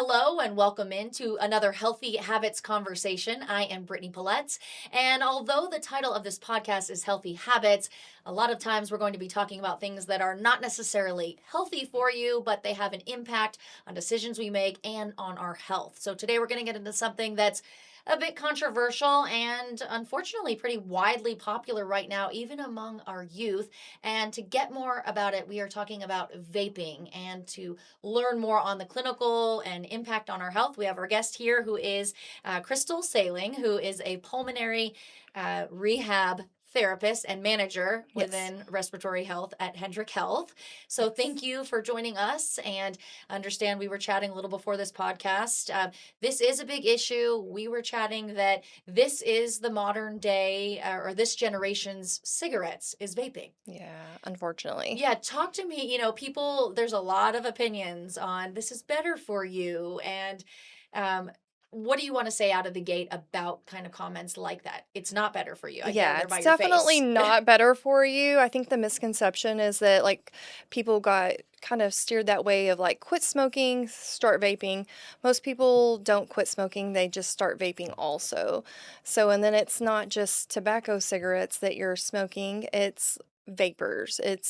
Hello and welcome into another Healthy Habits conversation. I am Brittany Pelletz, and although the title of this podcast is Healthy Habits, a lot of times we're going to be talking about things that are not necessarily healthy for you, but they have an impact on decisions we make and on our health. So today we're going to get into something that's a bit controversial and unfortunately pretty widely popular right now, even among our youth. And to get more about it, we are talking about vaping. And to learn more on the clinical and impact on our health, we have our guest here who is Crystal Sailing, who is a pulmonary rehab therapist and manager Yes. within respiratory health at Hendrick Health. So Yes. thank you for joining us. And understand we were chatting a little before this podcast. This is a big issue. We were chatting that this is the modern day or this generation's cigarettes is vaping. Yeah, unfortunately. Yeah, talk to me. People, there's a lot of opinions on this is better for you. And um, what do you want to say out of the gate about kind of comments like that? It's not better for you. I get Yeah, it by it's your definitely face. not better for you. I think the misconception is that people got kind of steered that way of quit smoking, start vaping. Most people don't quit smoking, they just start vaping also. So, and then it's not just tobacco cigarettes that you're smoking, it's vapors. It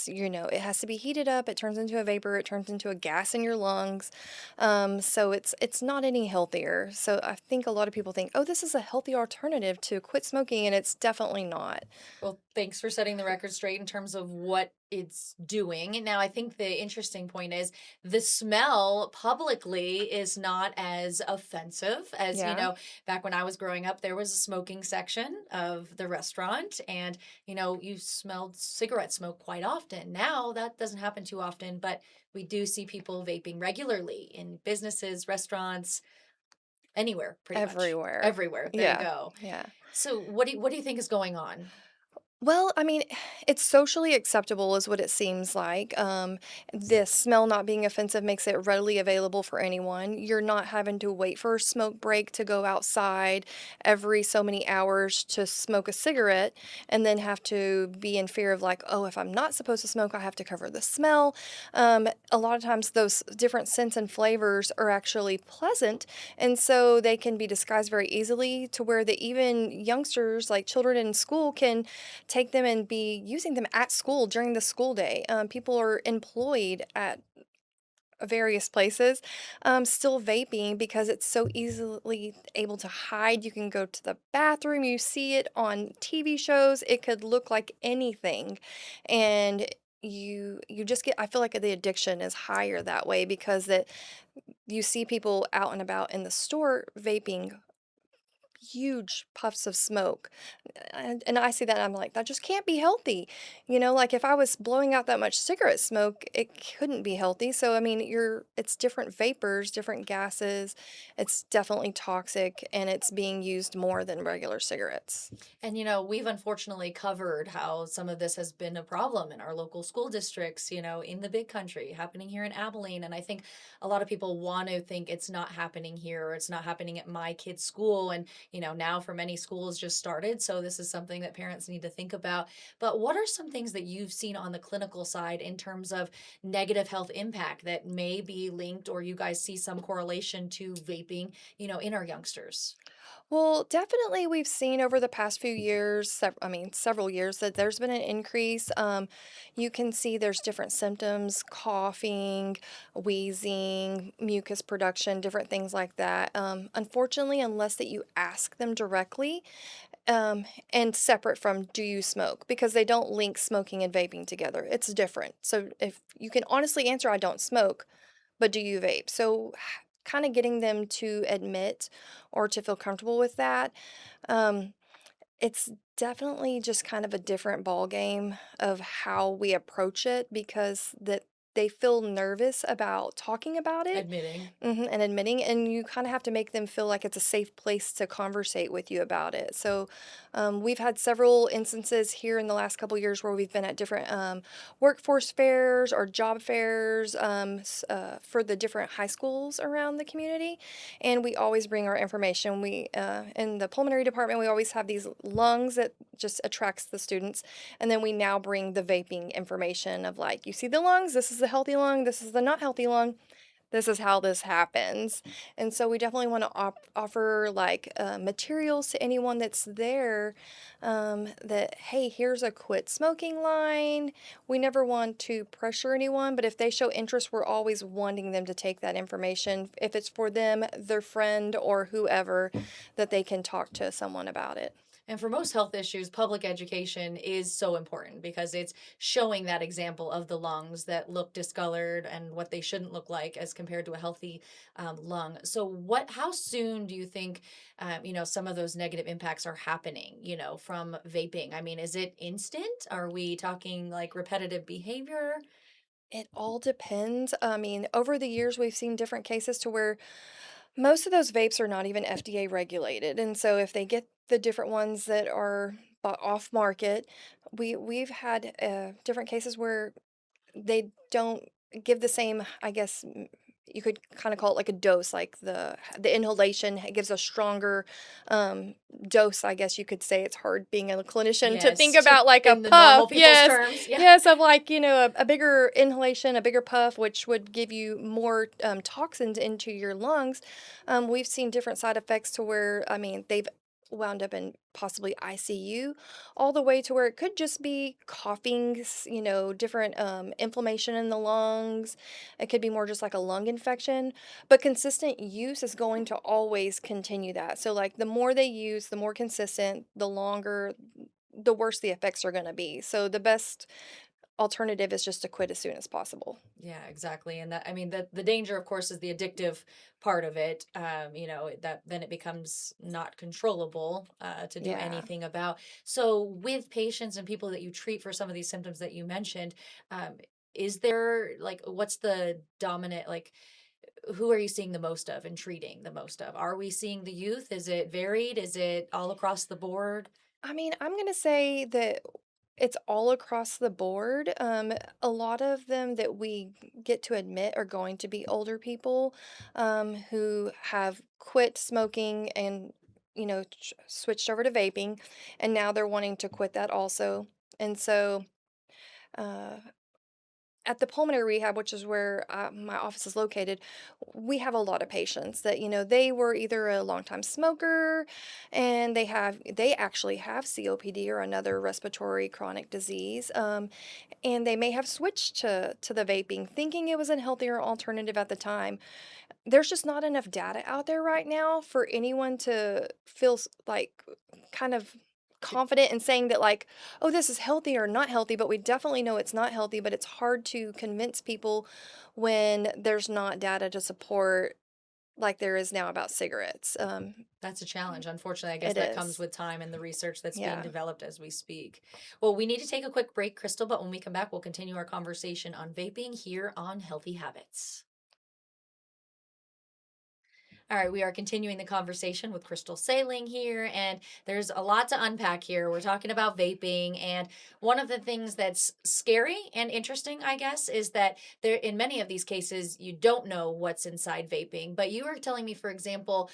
has to be heated up, it turns into a vapor, it turns into a gas in your lungs. So it's not any healthier. So I think a lot of people think, oh, this is a healthy alternative to quit smoking, and it's definitely not. Well, thanks for setting the record straight in terms of what it's doing. Now, I think the interesting point is the smell publicly is not as offensive as, Yeah. back when I was growing up, there was a smoking section of the restaurant and, you smelled cigarette smoke quite often. Now that doesn't happen too often, but we do see people vaping regularly in businesses, restaurants, anywhere pretty much. Everywhere. Everywhere. There you Yeah. go. Yeah. So what do you think is going on? Well, I mean, it's socially acceptable, is what it seems like. The smell not being offensive makes it readily available for anyone. You're not having to wait for a smoke break to go outside every so many hours to smoke a cigarette and then have to be in fear of, oh, if I'm not supposed to smoke, I have to cover the smell. A lot of times, those different scents and flavors are actually pleasant, and so they can be disguised very easily to where that even youngsters, like children in school, can take them and be using them at school during the school day. People are employed at various places, still vaping because it's so easily able to hide. You can go to the bathroom, you see it on TV shows. It could look like anything, and you just get. I feel like the addiction is higher that way because that you see people out and about in the store vaping huge puffs of smoke. And I see that and I'm like, that just can't be healthy. If I was blowing out that much cigarette smoke, it couldn't be healthy. So I mean, it's different vapors, different gases. It's definitely toxic and it's being used more than regular cigarettes. And we've unfortunately covered how some of this has been a problem in our local school districts, in the big country, happening here in Abilene. And I think a lot of people want to think it's not happening here or it's not happening at my kid's school. And, now for many schools just started. So this is something that parents need to think about. But what are some things that you've seen on the clinical side in terms of negative health impact that may be linked or you guys see some correlation to vaping, in our youngsters? Well, definitely we've seen over the past few years, several years, that there's been an increase. You can see there's different symptoms, coughing, wheezing, mucus production, different things like that. Unfortunately, unless that you ask them directly, and separate from do you smoke, because they don't link smoking and vaping together. It's different. So if you can honestly answer, I don't smoke, but do you vape? So kind of getting them to admit or to feel comfortable with that. Um, it's definitely just kind of a different ball game of how we approach it because that they feel nervous about talking about it. Admitting. And admitting, and you kind of have to make them feel like it's a safe place to conversate with you about it. So, we've had several instances here in the last couple years where we've been at different workforce fairs or job fairs for the different high schools around the community, and we always bring our information. We in the pulmonary department, we always have these lungs that just attracts the students, and then we now bring the vaping information of you see the lungs. This is the healthy lung. This is the not healthy lung. this is how this happens. And so we definitely want to offer like materials to anyone that's there, that, hey, here's a quit smoking line. We never want to pressure anyone, but if they show interest, we're always wanting them to take that information, if it's for them, their friend, or whoever, that they can talk to someone about it. And for most health issues, public education is so important because it's showing that example of the lungs that look discolored and what they shouldn't look like as compared to a healthy lung. So, how soon do you think, some of those negative impacts are happening, from vaping? I mean, is it instant? Are we talking like repetitive behavior? It all depends. I mean, over the years, we've seen different cases to where most of those vapes are not even FDA regulated. And so if they get the different ones that are off market, we've had different cases where they don't give the same, I guess, you could kind of call it like a dose, like the inhalation gives a stronger um, dose, I guess you could say. It's hard being a clinician to think Yes, about like a in the normal puff. people's Yes. terms. Yeah. Yes, of like, a bigger inhalation, a bigger puff, which would give you more toxins into your lungs. We've seen different side effects to where, I mean, they've wound up in possibly ICU, all the way to where it could just be coughing, different inflammation in the lungs. It could be more just like a lung infection, but consistent use is going to always continue that. So, like, the more they use, the more consistent, the longer, the worse the effects are going to be. So, the best alternative is just to quit as soon as possible. Yeah, exactly. And that, I mean, the danger, of course, is the addictive part of it. That then it becomes not controllable to do Yeah. anything about. So, with patients and people that you treat for some of these symptoms that you mentioned, um, is there like what's the dominant, like, who are you seeing the most of and treating the most of? Are we seeing the youth? Is it varied? Is it all across the board? I mean, I'm going to say that it's all across the board. A lot of them that we get to admit are going to be older people who have quit smoking and, switched over to vaping, and now they're wanting to quit that also. And so, uh, at the pulmonary rehab, which is where my office is located, we have a lot of patients that, they were either a longtime smoker and they actually have COPD or another respiratory chronic disease. And they may have switched to the vaping, thinking it was a healthier alternative at the time. There's just not enough data out there right now for anyone to feel like kind of confident in saying that, like, oh, this is healthy or not healthy, but we definitely know it's not healthy. But it's hard to convince people when there's not data to support, like there is now about cigarettes. That's a challenge. Unfortunately, I guess It that comes is. with time and the research that's being Yeah. developed as we speak. Well, we need to take a quick break, Crystal, but when we come back, we'll continue our conversation on vaping here on Healthy Habits. All right, we are continuing the conversation with Crystal Sailing here, and there's a lot to unpack here. We're talking about vaping, and one of the things that's scary and interesting, I guess, is that there, in many of these cases, you don't know what's inside vaping. But you were telling me, for example,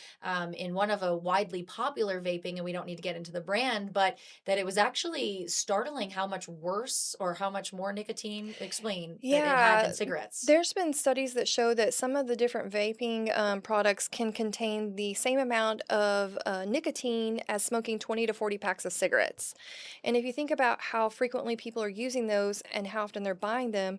in one of a widely popular vaping, and we don't need to get into the brand, but that it was actually startling how much worse or how much more nicotine, explain, that it had than Yeah, cigarettes. there's been studies that show that some of the different vaping products can contain the same amount of nicotine as smoking 20 to 40 packs of cigarettes. And if you think about how frequently people are using those and how often they're buying them,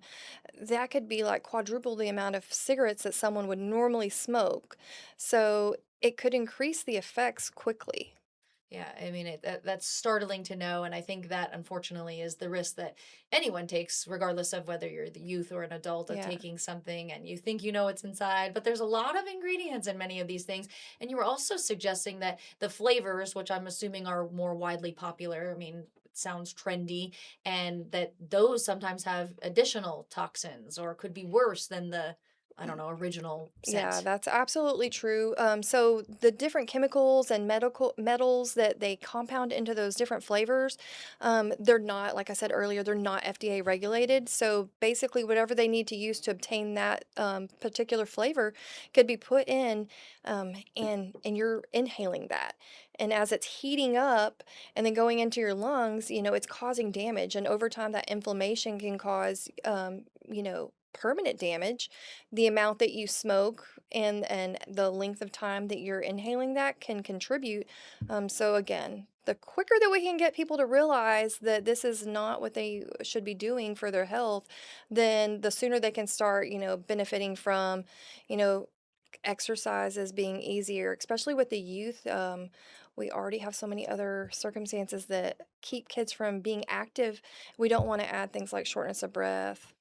that could be like quadruple the amount of cigarettes that someone would normally smoke. So it could increase the effects quickly. Yeah, I mean, that's startling to know. And I think that unfortunately is the risk that anyone takes, regardless of whether you're the youth or an adult, of Yeah. taking something and you think you know what's inside. But there's a lot of ingredients in many of these things. And you were also suggesting that the flavors, which I'm assuming are more widely popular, I mean, it sounds trendy, and that those sometimes have additional toxins or could be worse than the, I don't know, original Yeah, scent. that's absolutely true. So the different chemicals and medical metals that they compound into those different flavors, they're not, like I said earlier, they're not FDA regulated. So basically, whatever they need to use to obtain that particular flavor could be put in, and you're inhaling that. And as it's heating up and then going into your lungs, it's causing damage. And over time, that inflammation can cause, permanent damage. The amount that you smoke and the length of time that you're inhaling that can contribute. So again, the quicker that we can get people to realize that this is not what they should be doing for their health, then the sooner they can start, benefiting from, you know, exercises being easier, especially with the youth. We already have so many other circumstances that keep kids from being active. We don't want to add things like shortness of breath.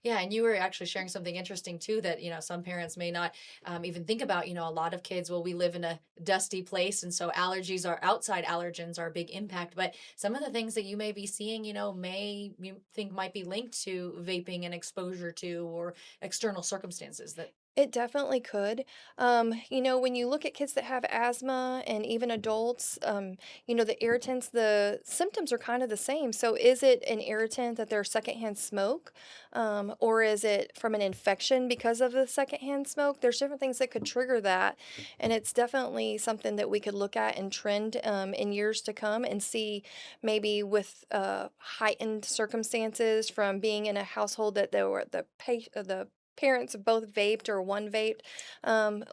Yeah, and you were actually sharing something interesting too that, some parents may not even think about. A lot of kids, well, we live in a dusty place, and so allergies are outside allergens are a big impact. But some of the things that you may be seeing, may you think might be linked to vaping and exposure to or external circumstances that. It definitely could. When you look at kids that have asthma and even adults, the irritants, the symptoms are kind of the same. So, is it an irritant that they're secondhand smoke, or is it from an infection because of the secondhand smoke? There's different things that could trigger that, and it's definitely something that we could look at and trend in years to come and see maybe with heightened circumstances from being in a household that there were the parents both vaped or one vaped,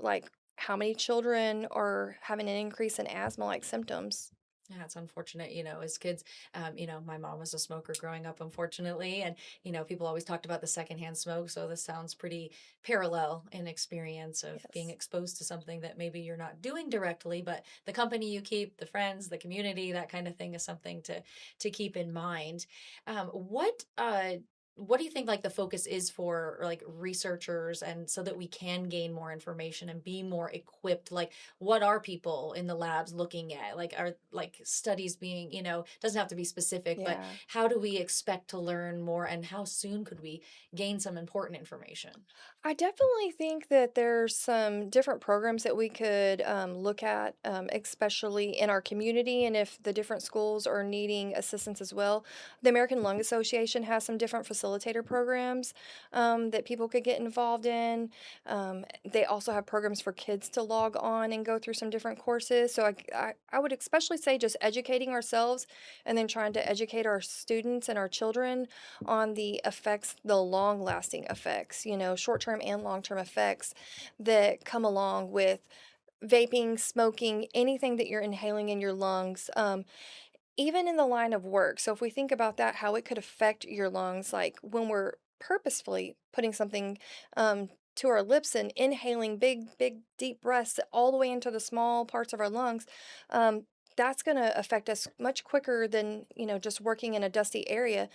like how many children are having an increase in asthma-like symptoms? Yeah, it's unfortunate, as kids. My mom was a smoker growing up, unfortunately. And, people always talked about the secondhand smoke. So this sounds pretty parallel in experience of being Yes. exposed to something that maybe you're not doing directly, but the company you keep, the friends, the community, that kind of thing is something to keep in mind. What do you think like the focus is for like researchers and so that we can gain more information and be more equipped? Like what are people in the labs looking at? Like, are like studies being, doesn't have to be specific, but Yeah. how do we expect to learn more and how soon could we gain some important information? I definitely think that there's some different programs that we could look at, especially in our community, and if the different schools are needing assistance as well. The American Lung Association has some different facilitator programs that people could get involved in. They also have programs for kids to log on and go through some different courses. So I would especially say just educating ourselves and then trying to educate our students and our children on the effects, the long lasting effects, short term and long term effects that come along with vaping, smoking, anything that you're inhaling in your lungs. Even in the line of work. So if we think about that, how it could affect your lungs, like when we're purposefully putting something to our lips and inhaling big, big, deep breaths all the way into the small parts of our lungs, um, that's going to affect us much quicker than, just working in a dusty area.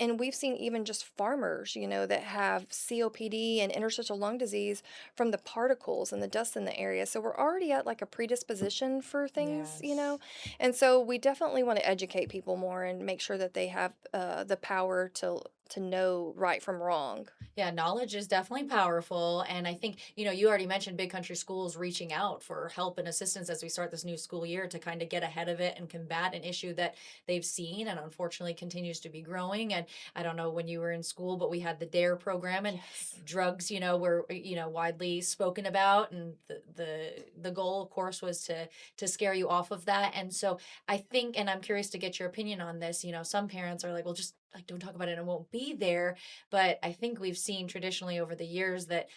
And we've seen even just farmers, that have COPD and interstitial lung disease from the particles and the dust in the area. So we're already at like a predisposition for things, Yes. and so we definitely want to educate people more and make sure that they have the power to know right from wrong. Yeah, knowledge is definitely powerful. And I think, you already mentioned big country schools reaching out for help and assistance as we start this new school year to kind of get ahead of it and combat an issue that they've seen and unfortunately continues to be growing. And I don't know when you were in school, but we had the DARE program and Yes. drugs, were, widely spoken about. And the goal, of course, was to scare you off of that. And so I think, and I'm curious to get your opinion on this, some parents are like, well, just like don't talk about it and it won't be there, but I think we've seen traditionally over the years that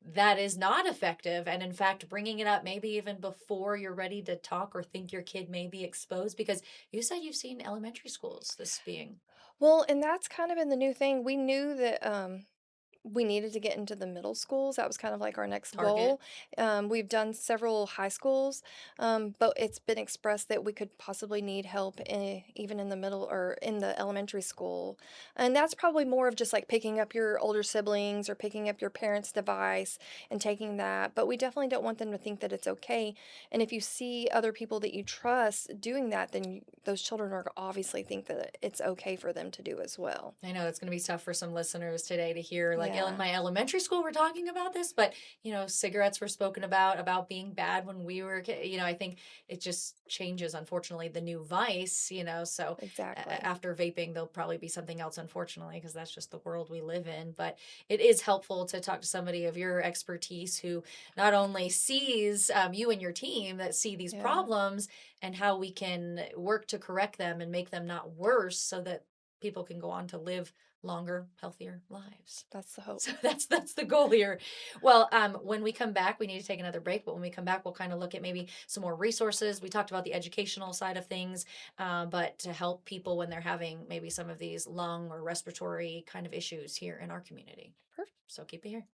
that is not effective. And in fact, bringing it up maybe even before you're ready to talk or think your kid may be exposed, because you said you've seen elementary schools this being Well, and that's kind of been the new thing. We knew that we needed to get into the middle schools. That was kind of like our next target. goal. We've done several high schools, but it's been expressed that we could possibly need help even in the middle or in the elementary school. And that's probably more of just like picking up your older siblings or picking up your parents' device and taking that. But we definitely don't want them to think that it's okay. And if you see other people that you trust doing that, then those children are obviously think that it's okay for them to do as well. I know it's going to be tough for some listeners today to hear, like, in Yeah, my elementary school, we're talking about this, but, cigarettes were spoken about being bad when we were, I think it just changes, unfortunately, the new vice, so exactly. after vaping, there'll probably be something else, unfortunately, because that's just the world we live in. But it is helpful to talk to somebody of your expertise who not only sees you and your team that see these Yeah. problems and how we can work to correct them and make them not worse so that people can go on to live longer, healthier lives. That's the hope. So that's the goal here. Well, when we come back, we need to take another break. But when we come back, we'll kind of look at maybe some more resources. We talked about the educational side of things, but to help people when they're having maybe some of these lung or respiratory kind of issues here in our community. Perfect. So keep it here.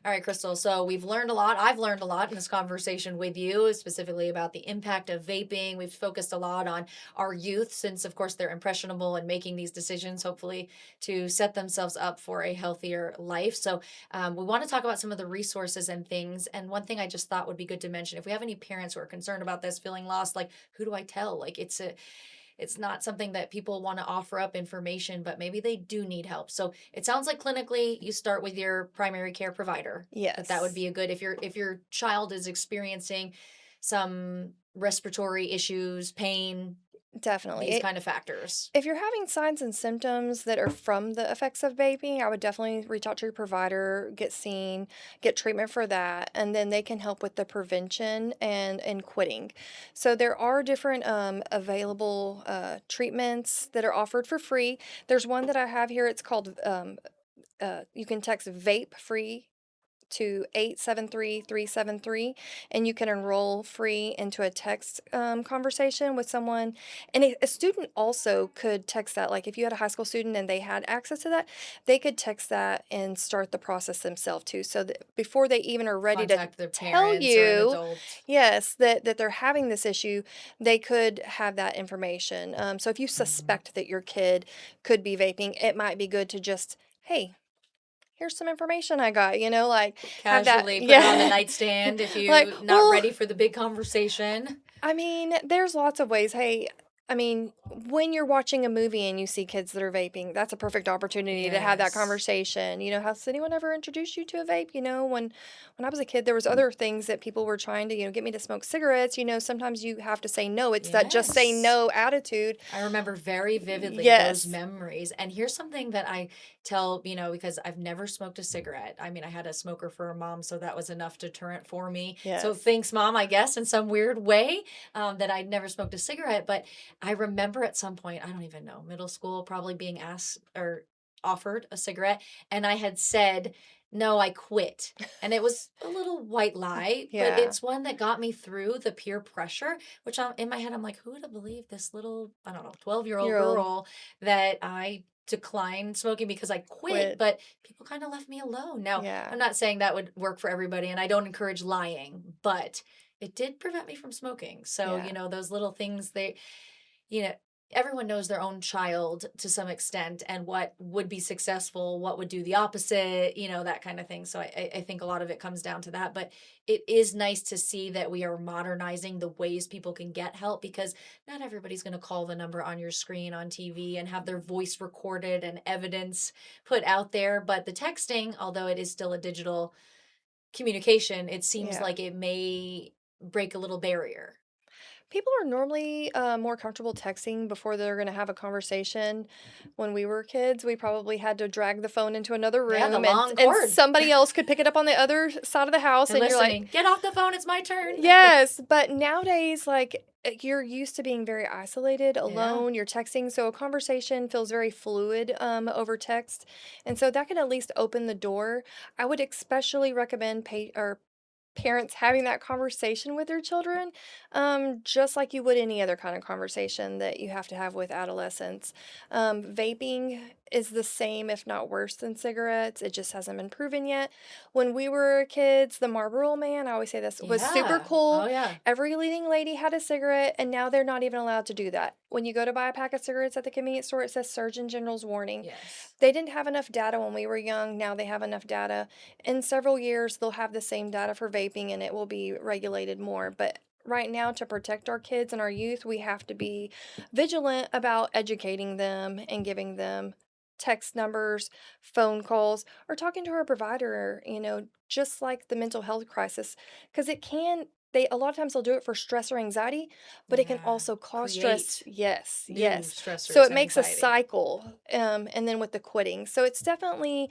All right, Crystal. So we've learned a lot. I've learned a lot in this conversation with you, specifically about the impact of vaping. We've focused a lot on our youth, since, of course, they're impressionable and making these decisions, hopefully, to set themselves up for a healthier life. So we want to talk about some of the resources and things. And one thing I just thought would be good to mention, if we have any parents who are concerned about this, feeling lost, like, who do I tell? Like, it's not something that people want to offer up information, but maybe they do need help. So it sounds like clinically you start with your primary care provider. That would Yes. be a good, if your child is experiencing some respiratory issues, pain, Definitely. these kind of factors. If you're having signs and symptoms that are from the effects of vaping, I would definitely reach out to your provider, get seen, get treatment for that, and then they can help with the prevention and quitting. So there are different available treatments that are offered for free. There's one that I have here. It's called you can text vape free to 873-373, and you can enroll free into a text conversation with someone. And a student also could text that. Like if you had a high school student and they had access to that, they could text that and start the process themselves too. So that before they even are ready to Contact their tell parents or an you, adult. yes, that they're having this issue, they could have that information. So if you suspect that your kid could be vaping, it might be good to just, hey, here's some information I got, like have that, Casually put it on the yeah. nightstand if Like, you not well, ready for the big conversation. I mean, there's lots of ways. Hey, I mean, when you're watching a movie and you see kids that are vaping, that's a perfect opportunity to have that Yes. conversation. Has anyone ever introduced you to a vape? When I was a kid, there was other things that people were trying to, get me to smoke cigarettes. Sometimes you have to say no. It's that just say Yes. no attitude. I remember very vividly those Yes. memories. And here's something that I tell, because I've never smoked a cigarette. I mean, I had a smoker for a mom, so that was enough deterrent for me. So Yes. thanks, Mom, I guess, in some weird way, that I'd never smoked a cigarette. But I remember at some point, I don't even know, middle school, probably being asked or offered a cigarette. And I had said, no, I quit. And it was a little white lie, but Yeah. it's one that got me through the peer pressure, which in my head, I'm like, who would have believed this little, I don't know, 12-year-old You're old. girl that I declined smoking because I quit, Quit. but people kind of left me alone. Now, Yeah. I'm not saying that would work for everybody, and I don't encourage lying, but it did prevent me from smoking. So, Yeah. those little things, you know, everyone knows their own child to some extent and what would be successful, what would do the opposite, that kind of thing. So I think a lot of it comes down to that. But it is nice to see that we are modernizing the ways people can get help, because not everybody's going to call the number on your screen on TV and have their voice recorded and evidence put out there. But the texting, although it is still a digital communication, it seems Yeah. like it may break a little barrier. People are normally more comfortable texting before they're going to have a conversation. When we were kids, we probably had to drag the phone into another Yeah, the room, and long and cord. somebody else could pick it up on the other side of the house, And and you're like, listening. Get off the phone. It's my turn. yes. But nowadays, like you're used to being very isolated, Yeah. alone. You're texting, so a conversation feels very fluid over text, and so that can at least open the door. I would especially recommend or parents having that conversation with their children, just like you would any other kind of conversation that you have to have with adolescents. Vaping is the same, if not worse, than cigarettes. It just hasn't been proven yet. When we were kids, the Marlboro Man, I always say this, was super Yeah. Oh, cool. yeah. Every leading lady had a cigarette, and now they're not even allowed to do that. When you go to buy a pack of cigarettes at the convenience store, it says Surgeon General's warning. Yes. They didn't have enough data when we were young. Now they have enough data. In several years, they'll have the same data for vaping and it will be regulated more. But right now, to protect our kids and our youth, we have to be vigilant about educating them and giving them text numbers, phone calls, or talking to our provider, just like the mental health crisis. Because they a lot of times they'll do it for stress or anxiety, but it can Yeah. also cause stress. Create Yes, new yes. So stressors it and makes a anxiety. cycle. And then with the quitting. So it's definitely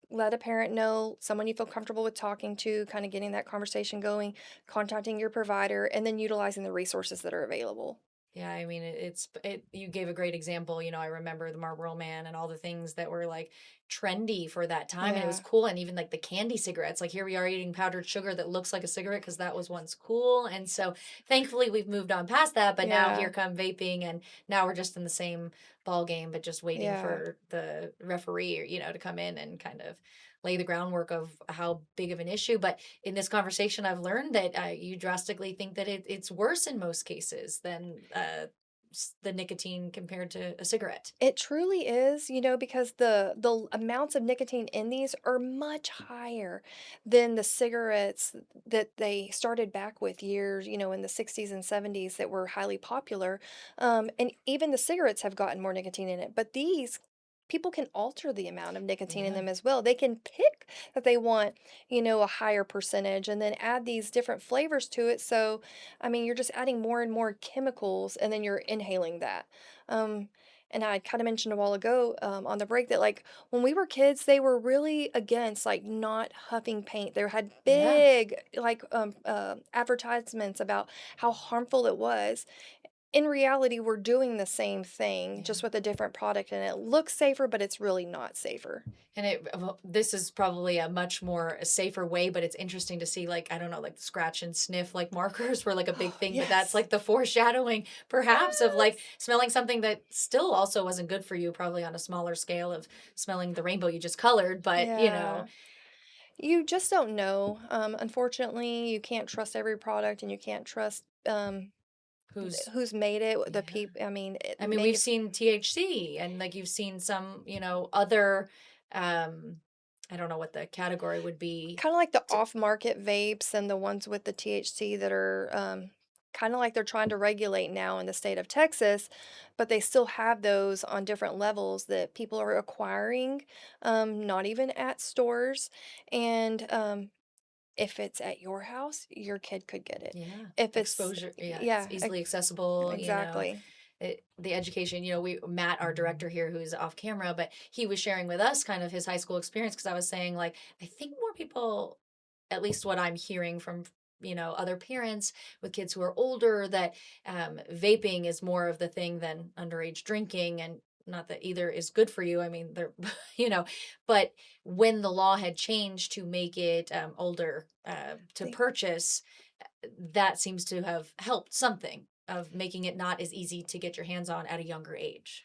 let a parent know, someone you feel comfortable with talking to, kind of getting that conversation going, contacting your provider, and then utilizing the resources that are available. Yeah, I mean, you gave a great example. I remember the Marlboro Man and all the things that were like trendy for that time, and it was Yeah. cool. And even like the candy cigarettes, like here we are eating powdered sugar that looks like a cigarette because that was once cool. And so thankfully we've moved on past that, but now here Yeah. come vaping, and now we're just in the same ball game, but just waiting Yeah. for the referee, to come in and kind of lay the groundwork of how big of an issue. But in this conversation, I've learned that you drastically think that it's worse in most cases than the nicotine compared to a cigarette. It truly is, because the amounts of nicotine in these are much higher than the cigarettes that they started back with years, in the 60s and 70s that were highly popular. And even the cigarettes have gotten more nicotine in it, but these people can alter the amount of nicotine in Yeah. them as well. They can pick that they want, a higher percentage and then add these different flavors to it. So, I mean, you're just adding more and more chemicals and then you're inhaling that. Um, and I kind of mentioned a while ago on the break that like when we were kids, they were really against like not huffing paint. They had Yeah. big like advertisements about how harmful it was. In reality, we're doing the same thing Yeah. just with a different product, and it looks safer, but it's really not safer. And this is probably a much more safer way, but it's interesting to see, like, I don't know, like scratch and sniff, like markers were like a big thing, but that's Yes. like the foreshadowing perhaps of like Yes. smelling something that still also wasn't good for you, probably on a smaller scale of smelling the rainbow you just colored, but Yeah. You just don't know. Unfortunately, you can't trust every product, and you can't trust who's, who's made it. The yeah. people. I mean, I mean, we've seen THC and like you've seen some, other, um, I don't know what the category would be. kind of like the off-market vapes and the ones with the THC that are kind of like they're trying to regulate now in the state of Texas, but they still have those on different levels that people are acquiring, not even at stores. And if it's at your house, your kid could get it. Yeah, If it's, exposure. Yeah, it's yeah, easily accessible. exactly. The education. We Matt, our director here, who's off camera, but he was sharing with us kind of his high school experience because I was saying like I think more people, at least what I'm hearing from other parents with kids who are older, that vaping is more of the thing than underage drinking, and not that either is good for you. I mean, they're but when the law had changed to make it older to See, purchase, that seems to have helped something of making it not as easy to get your hands on at a younger age.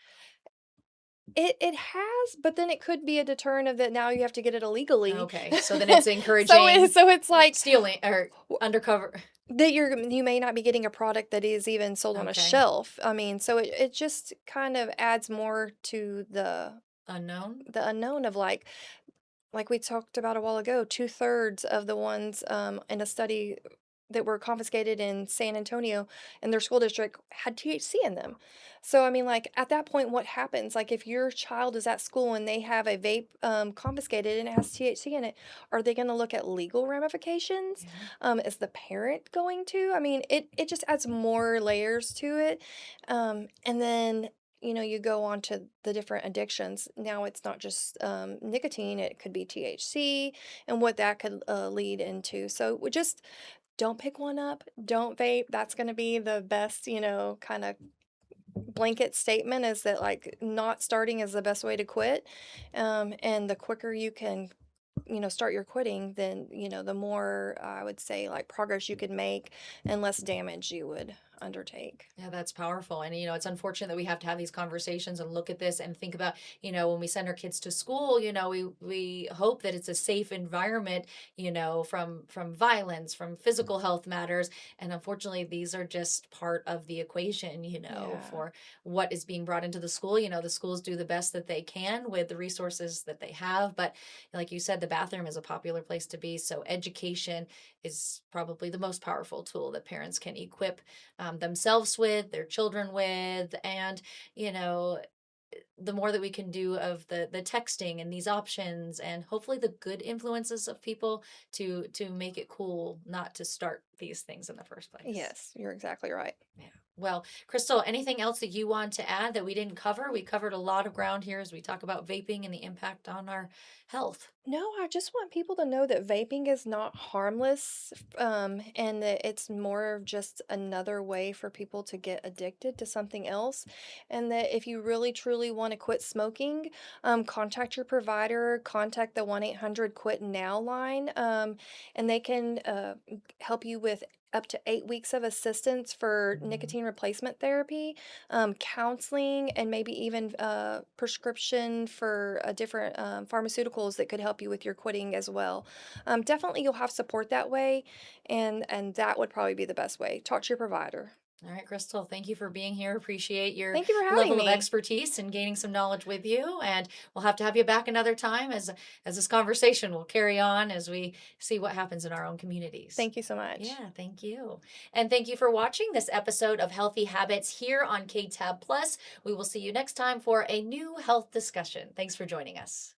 it has, but then it could be a deterrent of that now you have to get it illegally. Okay, so then it's so encouraging so it's like stealing or undercover. that you may not be getting a product that is even sold on a Okay, shelf. I mean, so it just kind of adds more to unknown. the unknown of like we talked about a while ago, 2/3 of the ones in a study that were confiscated in San Antonio in their school district had THC in them. So, I mean, like at that point, what happens? Like if your child is at school and they have a vape confiscated and it has THC in it, are they going to look at legal ramifications? Yeah. Is the parent going to? I mean, it just adds more layers to it. And then you go on to the different addictions. Now it's not just nicotine, it could be THC and what that could lead into. So we just don't pick one up, don't vape. That's going to be the best, kind of blanket statement is that like not starting is the best way to quit. And the quicker you can start your quitting, then the more I would say like progress you could make and less damage you would undertake. Yeah, that's powerful. And, it's unfortunate that we have to have these conversations and look at this and think about, when we send our kids to school, we hope that it's a safe environment, from violence, from physical health matters. And unfortunately, these are just part of the equation, Yeah. for what is being brought into the school. The schools do the best that they can with the resources that they have. But like you said, the bathroom is a popular place to be. So education is probably the most powerful tool that parents can equip themselves with, their children with, and you know, the more that we can do of the texting and these options, and hopefully the good influences of people to make it cool not to start these things in the first place. Yes, you're exactly right. Yeah. Well, Crystal, anything else that you want to add that we didn't cover? We covered a lot of ground here as we talk about vaping and the impact on our health. No, I just want people to know that vaping is not harmless, and that it's more of just another way for people to get addicted to something else. And that if you really truly want to quit smoking, contact your provider, contact the 1-800 Quit Now line, and they can help you with up to 8 weeks of assistance for nicotine replacement therapy, counseling, and maybe even prescription for different pharmaceuticals that could help you with your quitting as well. Definitely, you'll have support that way, and that would probably be the best way. Talk to your provider. All right, Crystal, thank you for being here. Appreciate your Thank you for having level of me. expertise and gaining some knowledge with you. And we'll have to have you back another time as this conversation will carry on as we see what happens in our own communities. Thank you so much. Yeah, thank you. And thank you for watching this episode of Healthy Habits here on KTAB Plus. We will see you next time for a new health discussion. Thanks for joining us.